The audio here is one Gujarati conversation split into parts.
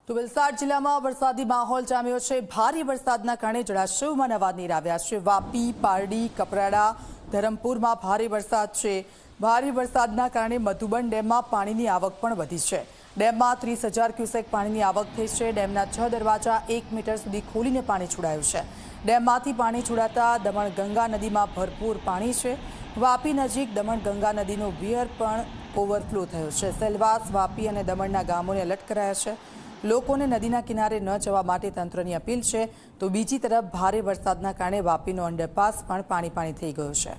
તો વલસાડ જિલ્લામાં વરસાદી માહોલ જામ્યો છે। ભારે વરસાદના કારણે જળાશયોમાં નવા નીર આવ્યા છે। વાપી, પારડી, કપરાડા, ધરમપુરમાં ભારે વરસાદ છે। ભારે વરસાદના કારણે મધુબન ડેમમાં પાણીની આવક પણ વધી છે। ડેમમાં 30,000 ક્યુસેક પાણીની આવક થઈ છે। ડેમના 6 દરવાજા 1 મીટર સુધી ખોલીને પાણી છોડાયું છે। ડેમમાંથી પાણી છોડાતા દમણગંગા નદીમાં ભરપૂર પાણી છે। વાપી નજીક દમણગંગા નદીનો વિયર પણ ઓવરફ્લો થયો છે। સેલવાસ, વાપી અને દમણના ગામોને એલર્ટ કરાયા છે। લોકોને નદીના કિનારે ન જવા માટે તંત્રની અપીલ છે। તો બીજી તરફ ભારે વરસાદના કારણે વાપીનો અંડરપાસ પણ પાણી થઈ ગયો છે।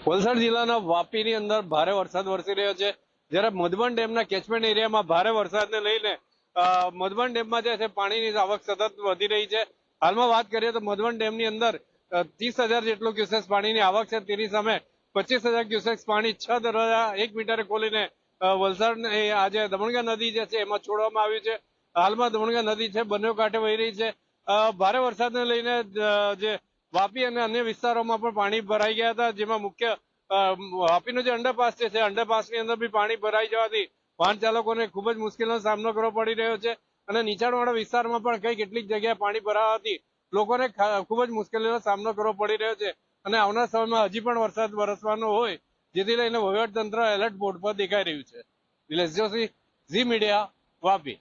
વલસાડ જિલ્લાના વાપીની અંદર ભારે વરસાદ વરસી રહ્યો છે। જ્યારે મધુબન ડેમના કેચમેન્ટ એરિયામાં ભારે વરસાદને લઈને મધુબન ડેમમાં જે છે પાણીની આવક સતત વધી રહી છે। હાલમાં વાત કરીએ તો મધુબન ડેમની અંદર 30,000 જેટલું ક્યુસેક્સ પાણીની આવક છે। તેની સામે 25,000 ક્યુસેક્સ પાણી 6 દરવાજા 1 મીટરે ખોલીને વલસાડ આજે દમણગંગા નદી જે છે એમાં છોડવામાં આવ્યું છે। હાલમાં દમણગંગા નદી છે બંને કાંઠે વહી રહી છે। ભારે વરસાદને લઈને જે વાપી અને અન્ય વિસ્તારોમાં પણ પાણી ભરાઈ ગયા હતા, જેમાં મુખ્ય વાપીનો જે અંડરપાસ છે અંડરપાસની અંદર બી પાણી ભરાઈ જવાથી વાહન ચાલકોને ખૂબ જ મુશ્કેલીનો સામનો કરવો પડી રહ્યો છે અને નીચાણવાળા વિસ્તારમાં પણ કેટલીક જગ્યાએ પાણી ભરાવાથી લોકોને ખૂબ જ મુશ્કેલીનો સામનો કરવો પડી રહ્યો છે અને આવનાર સમયમાં હજી પણ વરસાદ વરસવાનો હોય, જેથી લઈને વહીવટતંત્ર એલર્ટ મોડ પર દેખાઈ રહ્યું છે। નિલેશ જોશી, ઝી મીડિયા, વાપી।